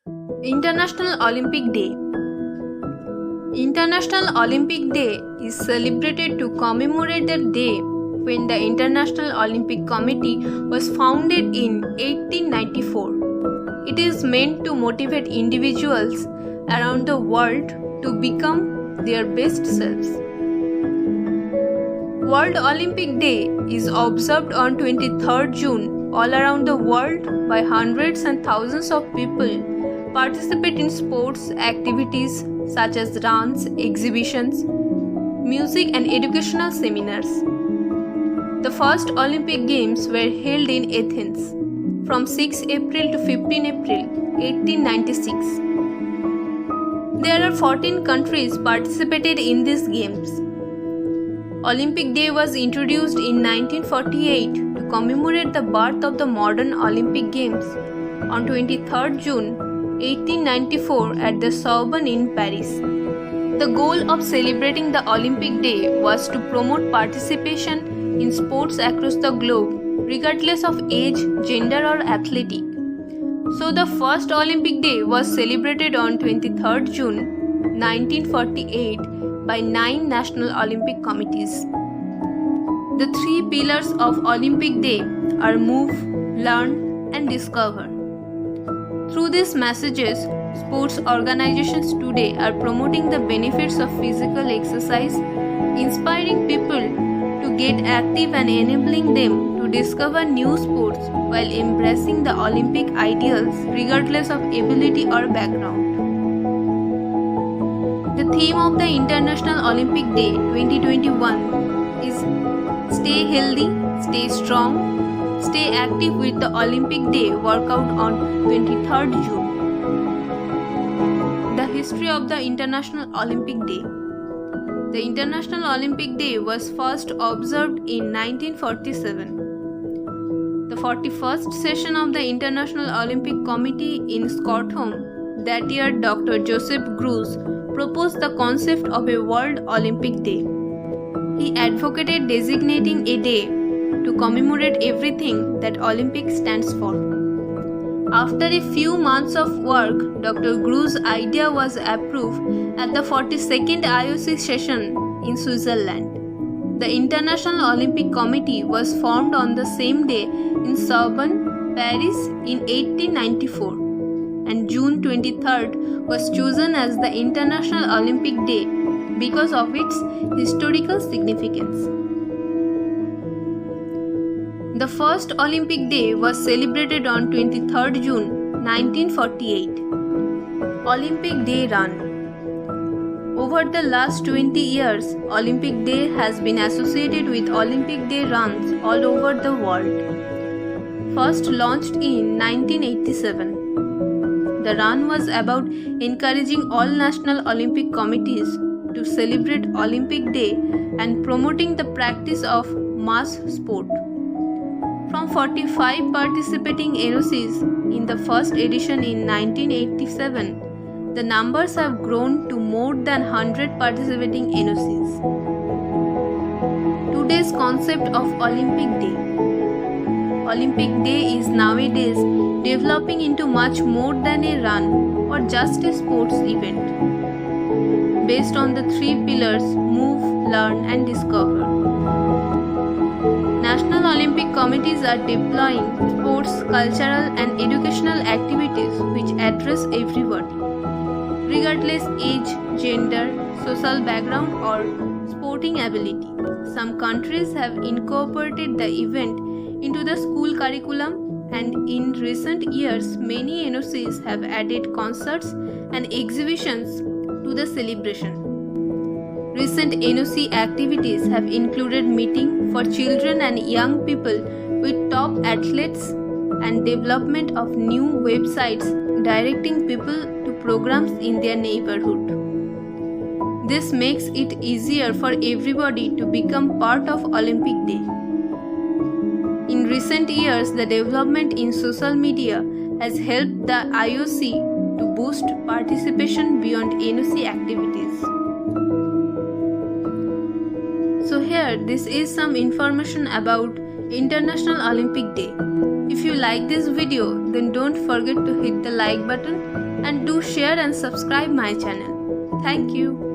International Olympic Day. International Olympic Day is celebrated to commemorate the day when the International Olympic Committee was founded in 1894. It is meant to motivate individuals around the world to become their best selves. World Olympic Day is observed on 23rd June all around the world by hundreds and thousands of people participate in sports activities such as runs, exhibitions, music and educational seminars. The first Olympic Games were held in Athens from 6 April to 15 April 1896. There are 14 countries participated in these games. Olympic Day was introduced in 1948 to commemorate the birth of the modern Olympic Games on 23rd June 1894 at the Sorbonne in Paris. The goal of celebrating the Olympic Day was to promote participation in sports across the globe, regardless of age, gender, or athletic. So, the first Olympic Day was celebrated on 23rd June 1948 by 9 national Olympic committees. The 3 pillars of Olympic Day are move, learn, and discover. Through these messages, sports organizations today are promoting the benefits of physical exercise, inspiring people to get active and enabling them to discover new sports while embracing the Olympic ideals regardless of ability or background. The theme of the International Olympic Day 2021 is Stay Healthy, Stay Strong, Stay active with the Olympic Day workout on 23rd June. The history of the International Olympic Day. The International Olympic Day was first observed in 1947. The 41st session of the International Olympic Committee in Stockholm that year, Dr. Joseph Greuze proposed the concept of a World Olympic Day. He advocated designating a day to commemorate everything that Olympic stands for. After a few months of work, Dr. Greuze's idea was approved at the 42nd IOC session in Switzerland. The International Olympic Committee was formed on the same day in Sorbonne, Paris in 1894, and June 23rd was chosen as the International Olympic Day because of its historical significance. The first Olympic Day was celebrated on 23rd June 1948. Olympic Day Run. Over the last 20 years, Olympic Day has been associated with Olympic Day runs all over the world. First launched in 1987. The run was about encouraging all national Olympic committees to celebrate Olympic Day and promoting the practice of mass sport. From 45 participating NOCs in the first edition in 1987, the numbers have grown to more than 100 participating NOCs. Today's concept of Olympic Day. Olympic Day is nowadays developing into much more than a run or just a sports event. Based on the 3 pillars move, learn, and discover. National Olympic committees are deploying sports, cultural, and educational activities which address everybody, regardless age, gender, social background, or sporting ability. Some countries have incorporated the event into the school curriculum, and in recent years, many NOCs have added concerts and exhibitions to the celebration. Recent NOC activities have included meeting for children and young people with top athletes and development of new websites directing people to programs in their neighborhood. This makes it easier for everybody to become part of Olympic Day. In recent years, the development in social media has helped the IOC to boost participation beyond NOC activities. So here, this is some information about International Olympic Day. If you like this video, then don't forget to hit the like button and do share and subscribe my channel. Thank you.